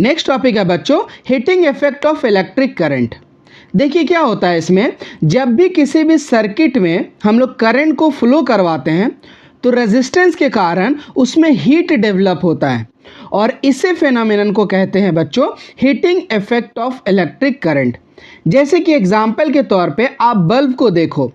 Next topic है बच्चों heating effect of electric current. देखिए क्या होता है इसमें, जब भी किसी भी सर्किट में हम लोग करंट को फ्लो करवाते हैं तो रेजिस्टेंस के कारण उसमें हीट डेवलप होता है और इसे फेनोमेनन को कहते हैं बच्चों heating effect of electric current. जैसे कि एग्जाम्पल के तौर पे आप बल्ब को देखो,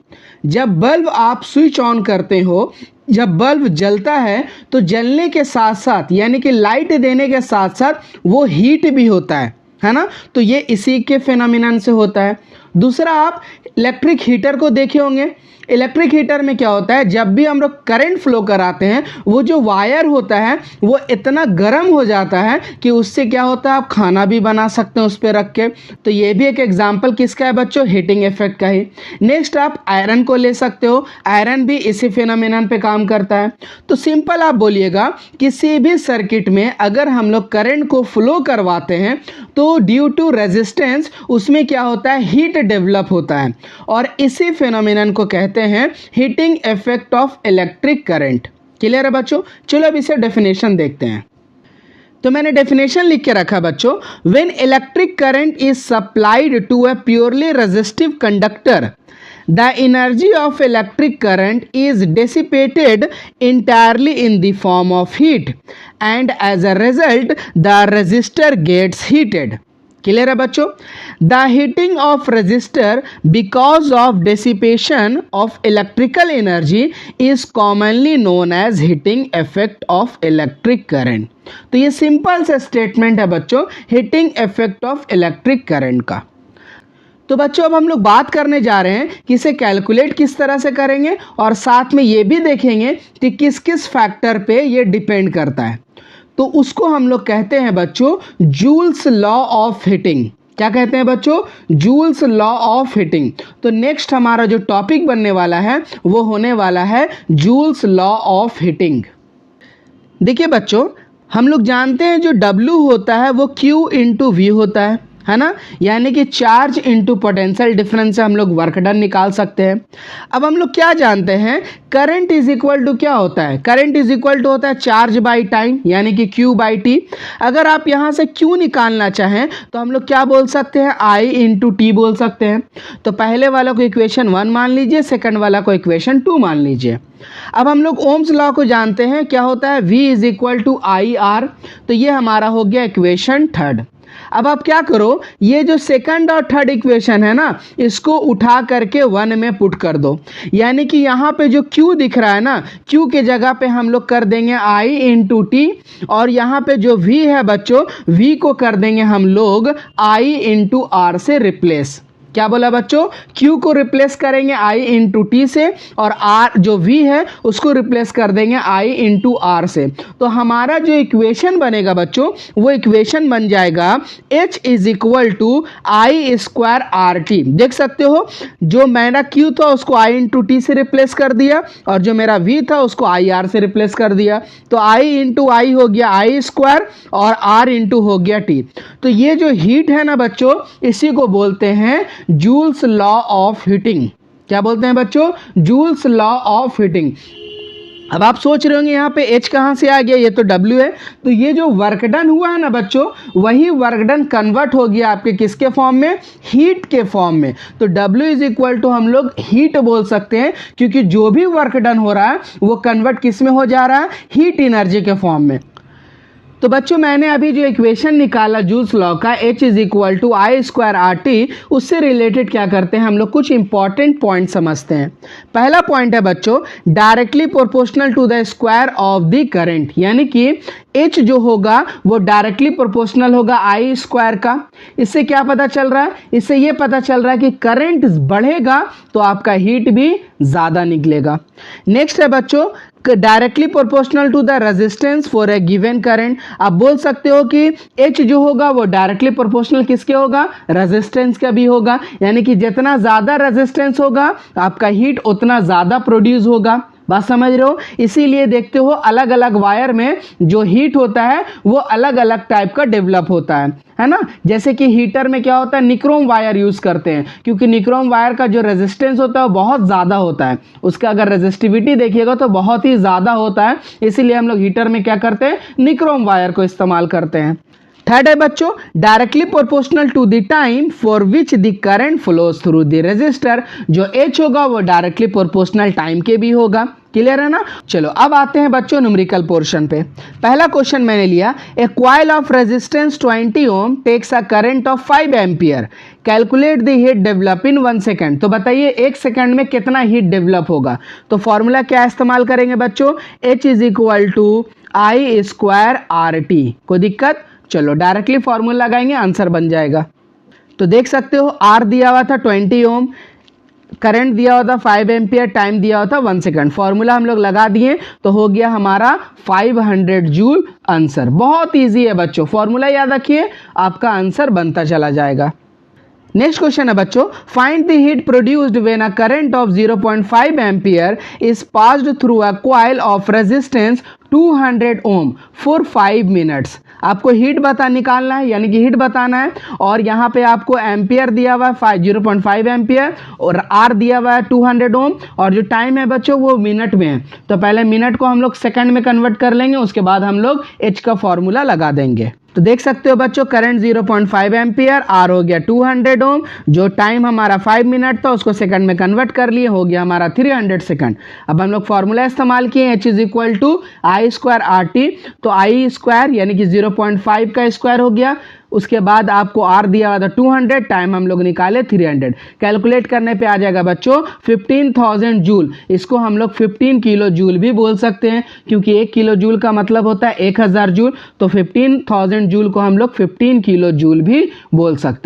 जब बल्ब आप स्विच ऑन करते हो, जब बल्ब जलता है तो जलने के साथ साथ यानी कि लाइट देने के साथ साथ वो हीट भी होता है ना। तो ये इसी के फेनोमेनन से होता है। दूसरा, आप इलेक्ट्रिक हीटर को देखे होंगे। इलेक्ट्रिक हीटर में क्या होता है, जब भी हम लोग करंट फ्लो कराते हैं वो जो वायर होता है वो इतना गर्म हो जाता है कि उससे क्या होता है आप खाना भी बना सकते हैं उस पर रख के। तो ये भी एक एग्जांपल किसका है बच्चों, हीटिंग इफेक्ट का ही। नेक्स्ट आप आयरन को ले सकते हो, आयरन भी इसी फेनोमेनन पे काम करता है। तो सिंपल आप बोलिएगा किसी भी सर्किट में अगर हम लोग करंट को फ्लो करवाते हैं तो ड्यू टू रेजिस्टेंस उसमें क्या होता है हीट डेवलप होता है और इसी फेनोमेनन को कहते हैं heating effect of electric current. Clear है बच्चों? चलो अब इसे डेफिनेशन देखते हैं। तो मैंने डेफिनेशन लिख के रखा बच्चों, when electric current is supplied to a purely resistive conductor the energy of electric current is dissipated entirely in the form of heat and as a result the resistor gets heated. Clear है बच्चों? The heating of resistor because of dissipation of electrical energy is commonly known as heating effect of electric current. तो ये simple सा statement है बच्चों heating effect of electric current का। तो बच्चों अब हम लोग बात करने जा रहे हैं कि इसे कैलकुलेट किस तरह से करेंगे और साथ में ये भी देखेंगे कि किस किस फैक्टर पे ये डिपेंड करता है। तो उसको हम लोग कहते हैं बच्चों जूल्स लॉ ऑफ हीटिंग। क्या कहते हैं बच्चों? Joules law of heating. तो नेक्स्ट हमारा जो टॉपिक बनने वाला है वो होने वाला है जूल्स लॉ ऑफ हीटिंग। देखिए बच्चों हम लोग जानते हैं जो W होता है वो Q इंटू V होता है ना, यानी कि चार्ज इनटू पोटेंशियल डिफरेंस से हम लोग वर्क डन निकाल सकते हैं। अब हम लोग क्या जानते हैं, करंट इज इक्वल टू क्या होता है, करंट इज इक्वल टू होता है चार्ज बाई टाइम यानी कि Q बाई T। अगर आप यहाँ से Q निकालना चाहें तो हम लोग क्या बोल सकते हैं, I इंटू T बोल सकते हैं। तो पहले वाला को इक्वेशन 1 मान लीजिए, सेकंड वाला को इक्वेशन 2 मान लीजिए। अब हम लोग ओम्स लॉ को जानते हैं, क्या होता है V is equal to IR। तो ये हमारा हो गया इक्वेशन 3। अब आप क्या करो, ये जो सेकंड और थर्ड इक्वेशन है ना इसको उठा करके 1 में पुट कर दो, यानी कि यहाँ पे जो Q दिख रहा है ना Q के जगह पे हम लोग कर देंगे I इंटू T और यहाँ पे जो V है बच्चों V को कर देंगे हम लोग I इंटू R से रिप्लेस। क्या बोला बच्चों, Q को रिप्लेस करेंगे I इंटू T से और R जो V है उसको रिप्लेस कर देंगे I इंटू R से। तो हमारा जो इक्वेशन बनेगा बच्चों वो इक्वेशन बन जाएगा H is equal to I square RT। देख सकते हो जो मेरा Q था उसको I इंटू T से रिप्लेस कर दिया और जो मेरा V था उसको IR से रिप्लेस कर दिया। तो I इंटू I हो गया I स्क्वायर और R इंटू हो गया T। तो ये जो हीट है ना बच्चों इसी को बोलते हैं जूल्स लॉ ऑफ हीटिंग। क्या बोलते हैं बच्चों, जूल्स लॉ ऑफ हीटिंग। अब आप सोच रहे होंगे यहाँ पे H कहाँ से आ गया, ये तो W है। तो ये जो वर्क डन हुआ है ना बच्चों वही वर्क डन कन्वर्ट हो गया आपके किसके फॉर्म में, हीट के फॉर्म में। तो W इज इक्वल टू हम लोग हीट बोल सकते हैं क्योंकि जो भी वर्क डन हो रहा है वो कन्वर्ट किस में हो जा रहा है, हीट एनर्जी के फॉर्म में। तो बच्चों मैंने अभी जो इक्वेशन निकाला जूल्स लॉ का H is equal to I square RT, उससे रिलेटेड क्या करते हैं हम लोग कुछ इंपॉर्टेंट पॉइंट समझते हैं। पहला पॉइंट है बच्चों directly proportional to the square of the current, यानी कि H जो होगा वो डायरेक्टली प्रोपोर्शनल होगा I स्क्वायर का। इससे क्या पता चल रहा है, इससे ये पता चल रहा है कि करंट बढ़ेगा तो आपका हीट भी ज़्यादा निकलेगा। नेक्स्ट है बच्चों directly proportional to the resistance for a given current. आप बोल सकते हो कि H जो होगा वो डायरेक्टली प्रोपोर्शनल किसके होगा, रेजिस्टेंस का भी होगा, यानी कि जितना ज़्यादा रेजिस्टेंस होगा आपका हीट उतना ज़्यादा प्रोड्यूस होगा। बात समझ रहे हो? इसीलिए देखते हो अलग अलग वायर में जो हीट होता है वो अलग अलग टाइप का डेवलप होता है ना। जैसे कि हीटर में क्या होता है, निक्रोम वायर यूज़ करते हैं क्योंकि निक्रोम वायर का जो रेजिस्टेंस होता है वो बहुत ज़्यादा होता है, उसका अगर रेजिस्टिविटी देखिएगा तो बहुत ही ज़्यादा होता है। इसीलिए हम लोग हीटर में क्या करते हैं, निक्रोम वायर को इस्तेमाल करते हैं। थर्ड है बच्चों, directly proportional to the time for which the current flows through the resistor. जो H होगा वो डायरेक्टली प्रोपोर्शनल टाइम के भी होगा। क्लियर है ना। चलो अब आते हैं बच्चों न्यूमेरिकल पोर्शन पे। पहला क्वेश्चन मैंने लिया, a coil of resistance 20 ohm takes a current of 5 ampere, calculate the heat develop in 1 second. तो बताइए 1 सेकेंड में कितना हीट डेवलप होगा। तो फॉर्मूला क्या इस्तेमाल करेंगे बच्चों, H is equal to I square RT। कोई दिक्कत, चलो डायरेक्टली फॉर्मूला लगाएंगे, आंसर बन जाएगा। तो देख सकते हो R दिया हुआ था 20 ओम, करंट दिया हुआ था 5 एम्पियर, टाइम दिया हुआ था 1 सेकंड। फॉर्मूला हम लोग लगा दिए तो हो गया हमारा 500 जूल आंसर। बहुत इजी है बच्चों, फॉर्मूला याद रखिए, आपका आंसर बनता चला जाएगा। नेक्स्ट क्वेश्चन है बच्चों, find the heat produced when a current of 0.5 ampere is passed through a coil of resistance 200 ohm for 5 minutes. आपको हीट निकालना है, यानी कि हीट बताना है, और यहाँ पे आपको एम्पियर दिया हुआ है 0.5 एम्पियर और आर दिया हुआ है 200 ओम, और जो टाइम है बच्चों वो मिनट में है। तो पहले मिनट को हम लोग सेकंड में कन्वर्ट कर लेंगे, उसके बाद हम लोग एच का फॉर्मूला लगा देंगे। तो देख सकते हो बच्चों, करंट 0.5 एम्पियर, आर हो गया 200 ओम, जो टाइम हमारा 5 मिनट था उसको सेकंड में कन्वर्ट कर लिए, हो गया हमारा 300 सेकंड। अब हम लोग फॉर्मूला इस्तेमाल किए, H is equal to I square R T. तो आई स्क्वायर यानी कि 0.5 का स्क्वायर हो गया, उसके बाद आपको आर दिया हुआ था 200, टाइम हम लोग निकाले 300। कैलकुलेट करने पे आ जाएगा बच्चों 15,000 जूल। इसको हम लोग 15 किलो जूल भी बोल सकते हैं, क्योंकि 1 किलो जूल का मतलब होता है 1000 जूल। तो 15,000 जूल को हम लोग 15 किलो जूल भी बोल सकते हैं।